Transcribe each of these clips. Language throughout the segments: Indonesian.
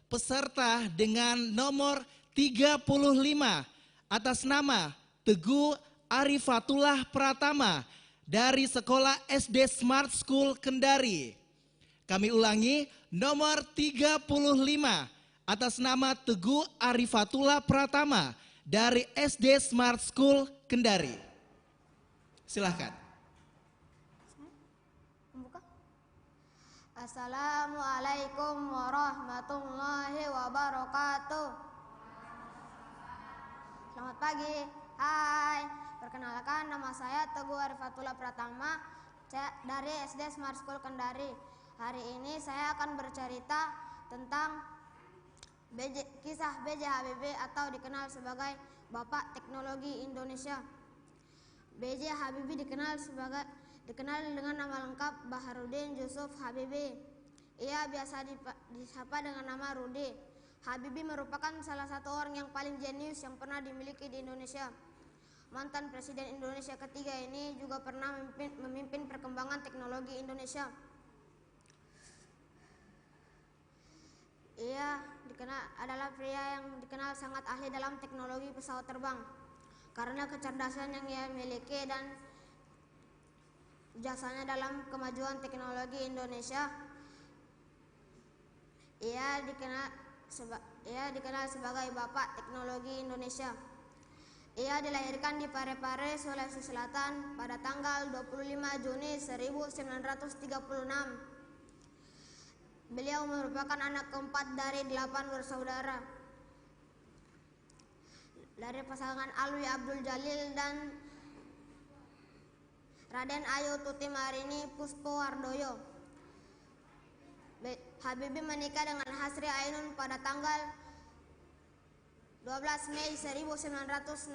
peserta dengan nomor 35 atas nama Teguh Arifatullah Pratama dari Sekolah SD Smart School Kendari. Kami ulangi, nomor 35 atas nama Teguh Arifatullah Pratama dari SD Smart School Kendari. Silahkan. Assalamualaikum warahmatullahi wabarakatuh. Selamat pagi. Hai, perkenalkan nama saya Teguh Arifatullah Pratama dari SD Smart School Kendari. Hari ini saya akan bercerita tentang kisah B.J. Habibie atau dikenal sebagai Bapak Teknologi Indonesia. B.J. Habibie dikenal dengan nama lengkap Baharudin Yusuf Habibie. Ia biasa disapa dengan nama Rudi. Habibie merupakan salah satu orang yang paling jenius yang pernah dimiliki di Indonesia. Mantan Presiden Indonesia ketiga ini juga pernah memimpin perkembangan teknologi Indonesia. Ia adalah pria yang dikenal sangat ahli dalam teknologi pesawat terbang. Karena kecerdasan yang ia miliki dan jasanya dalam kemajuan teknologi Indonesia, ia dikenal sebagai Bapak Teknologi Indonesia. Ia dilahirkan di Parepare, Sulawesi Selatan pada tanggal 25 Juni 1936. Beliau merupakan anak keempat dari 8 bersaudara dari pasangan Alwi Abdul Jalil dan Raden Ayu Tuti Marini Puspo Wardoyo. Habibie menikah dengan Hasri Ainun pada tanggal 12 Mei 1962.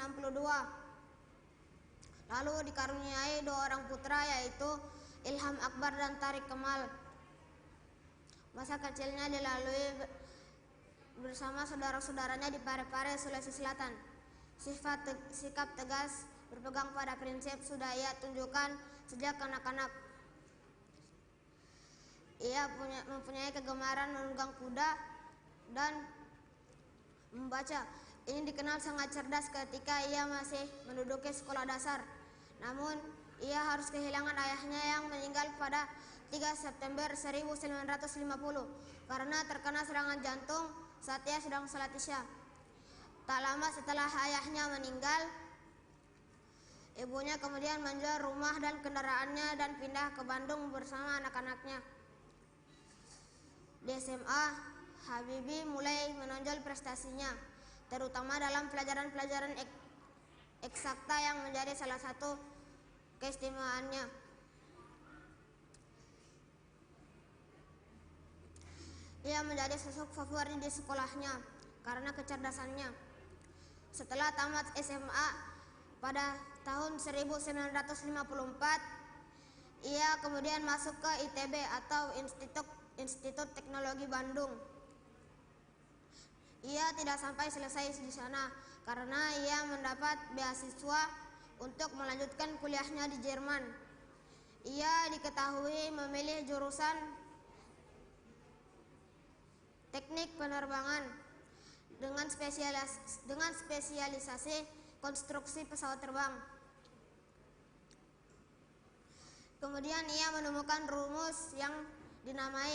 Lalu dikaruniai 2 orang putra, yaitu Ilham Akbar dan Tarik Kemal. Masa kecilnya dilalui bersama saudara-saudaranya di Parepare, Sulawesi Selatan. Sikap tegas berpegang pada prinsip sudah ia tunjukkan sejak kanak-kanak. Ia mempunyai kegemaran menunggang kuda dan membaca. Ini dikenal sangat cerdas ketika ia masih menduduki sekolah dasar. Namun, ia harus kehilangan ayahnya yang meninggal pada 3 September 1950 karena terkena serangan jantung saat ia sedang salat Isya. Tak lama setelah ayahnya meninggal, ibunya kemudian menjual rumah dan kendaraannya dan pindah ke Bandung bersama anak-anaknya. Di SMA, Habibie mulai menonjol prestasinya, terutama dalam pelajaran-pelajaran eksakta yang menjadi salah satu keistimewaannya. Ia menjadi sosok favorit di sekolahnya karena kecerdasannya. Setelah tamat SMA pada tahun 1954, ia kemudian masuk ke ITB atau Institut Teknologi Bandung. Ia tidak sampai selesai di sana karena ia mendapat beasiswa untuk melanjutkan kuliahnya di Jerman. Ia diketahui memilih jurusan teknik penerbangan dengan spesialisasi konstruksi pesawat terbang. Kemudian ia menemukan rumus yang dinamai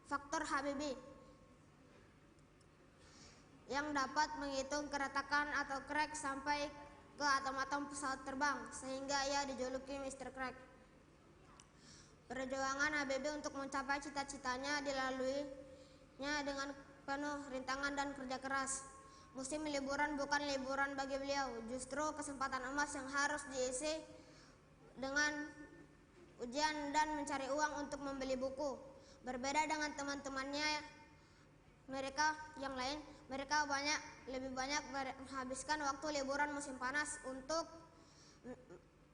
faktor Habibie yang dapat menghitung keretakan atau crack sampai ke atom-atom pesawat terbang, sehingga ia dijuluki Mr. Crack. Perjuangan Habibie untuk mencapai cita-citanya dilaluinya dengan penuh rintangan dan kerja keras. Musim liburan bukan liburan bagi beliau, justru kesempatan emas yang harus diisi dengan ujian dan mencari uang untuk membeli buku. Berbeda dengan teman-temannya mereka yang lain, mereka lebih banyak menghabiskan waktu liburan musim panas untuk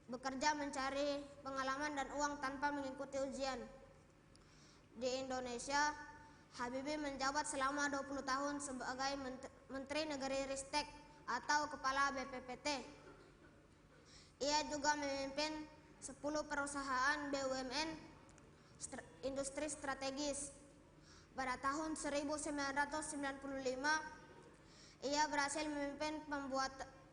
bekerja mencari pengalaman dan uang tanpa mengikuti ujian. Di Indonesia, Habibie menjabat selama 20 tahun sebagai Menteri Negeri Ristek atau Kepala BPPT. Ia juga memimpin 10 perusahaan BUMN industri strategis. Pada tahun 1995, ia berhasil memimpin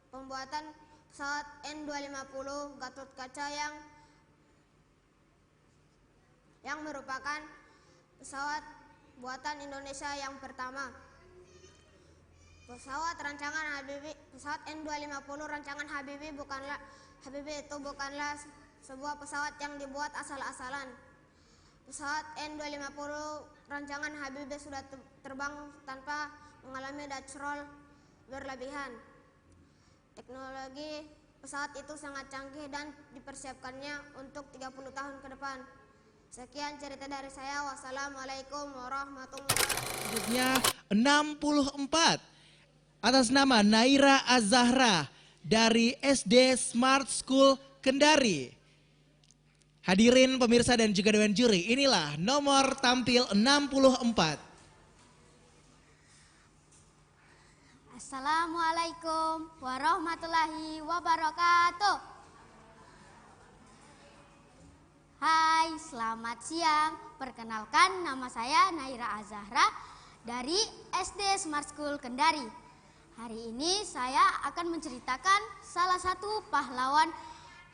pembuatan pesawat N250 Gatot Kaca yang merupakan pesawat buatan Indonesia yang pertama. Pesawat N250 rancangan Habibie itu bukanlah sebuah pesawat yang dibuat asal-asalan. Pesawat N250 rancangan Habibie sudah terbang tanpa mengalami Dutch roll berlebihan. Teknologi pesawat itu sangat canggih dan dipersiapkannya untuk 30 tahun ke depan. Sekian cerita dari saya. Wassalamualaikum warahmatullahi wabarakatuh. Selanjutnya 64 atas nama Naira Azahra dari SD Smart School Kendari. Hadirin pemirsa dan juga dewan juri, inilah nomor tampil 64. Assalamualaikum warahmatullahi wabarakatuh. Hai, selamat siang. Perkenalkan, nama saya Naira Azahra dari SD Smart School Kendari. Hari ini saya akan menceritakan salah satu pahlawan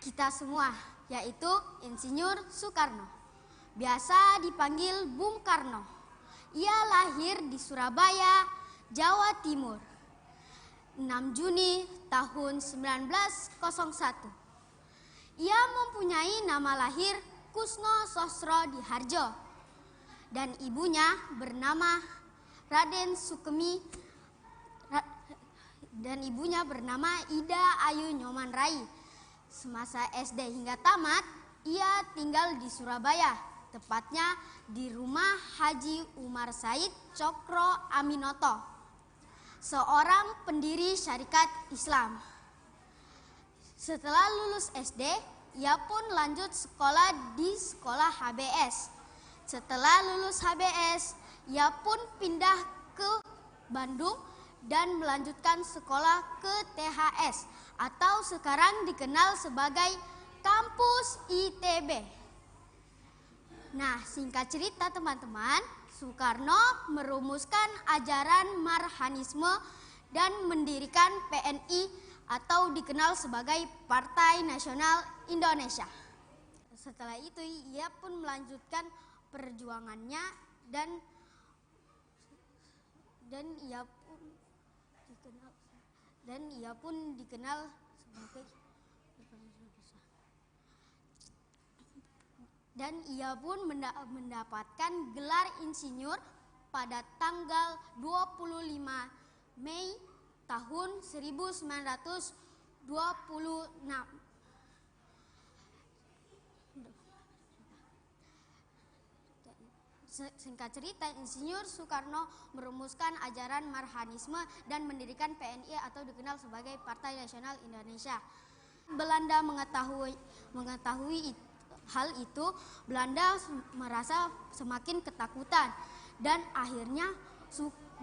kita semua, yaitu Insinyur Soekarno. Biasa dipanggil Bung Karno. Ia lahir di Surabaya, Jawa Timur, 6 Juni tahun 1901. Ia mempunyai nama lahir Kusno Sosro Diharjo dan ibunya bernama Raden Sukemi dan ibunya bernama Ida Ayu Nyoman Rai. Semasa SD hingga tamat, ia tinggal di Surabaya, tepatnya di rumah Haji Umar Said Cokro Aminoto, seorang pendiri syarikat Islam. Setelah lulus SD, ia pun lanjut sekolah di sekolah HBS. Setelah lulus HBS, ia pun pindah ke Bandung dan melanjutkan sekolah ke THS atau sekarang dikenal sebagai Kampus ITB. Nah, singkat cerita teman-teman, Soekarno merumuskan ajaran Marhanisme dan mendirikan PNI atau dikenal sebagai Partai Nasional Indonesia. Setelah itu ia pun melanjutkan perjuangannya dan ia pun dikenal sebagai dan ia pun mendapatkan gelar insinyur pada tanggal 25 Mei tahun 1926. Singkat cerita, Insinyur Soekarno merumuskan ajaran Marhanisme dan mendirikan PNI atau dikenal sebagai Partai Nasional Indonesia. Belanda mengetahui hal itu, Belanda merasa semakin ketakutan dan akhirnya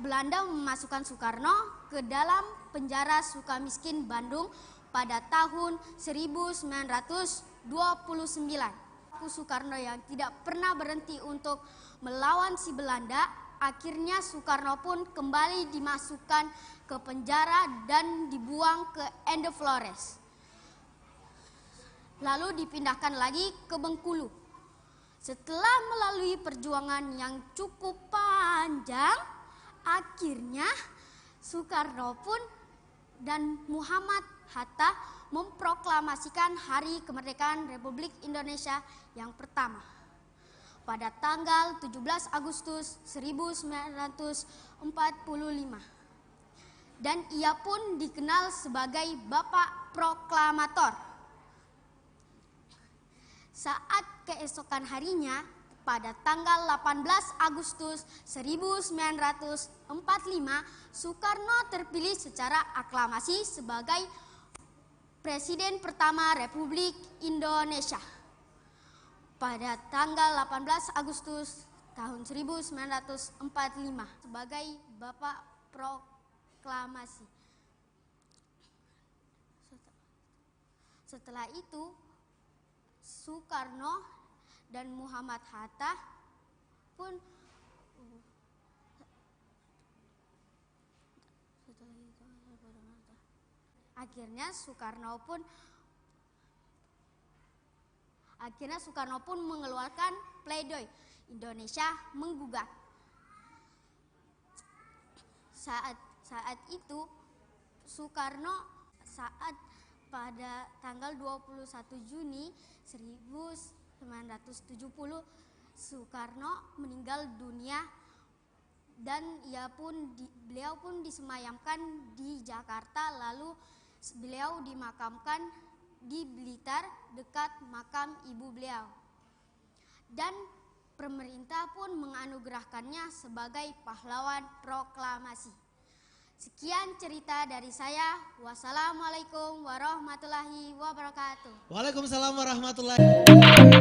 Belanda memasukkan Soekarno ke dalam penjara Sukamiskin Bandung pada tahun 1929. Soekarno yang tidak pernah berhenti untuk melawan si Belanda, akhirnya Soekarno pun kembali dimasukkan ke penjara dan dibuang ke Ende Flores. Lalu dipindahkan lagi ke Bengkulu. Setelah melalui perjuangan yang cukup panjang, akhirnya Soekarno pun dan Muhammad Hatta memproklamasikan Hari Kemerdekaan Republik Indonesia yang pertama pada tanggal 17 Agustus 1945. Dan ia pun dikenal sebagai Bapak Proklamator. Saat keesokan harinya, pada tanggal 18 Agustus 1945, Soekarno terpilih secara aklamasi sebagai Presiden pertama Republik Indonesia. Pada tanggal 18 Agustus tahun 1945 sebagai Bapak Proklamasi. Setelah itu, Soekarno dan Muhammad Hatta pun Akhirnya Soekarno pun mengeluarkan pledoi Indonesia menggugat. Saat itu pada tanggal 21 Juni 1970 Soekarno meninggal dunia dan beliau pun disemayamkan di Jakarta, lalu beliau dimakamkan di Blitar dekat makam ibu beliau. Dan pemerintah pun menganugerahkannya sebagai pahlawan proklamasi. Sekian cerita dari saya. Wassalamualaikum warahmatullahi wabarakatuh. Waalaikumsalam warahmatullahi wabarakatuh.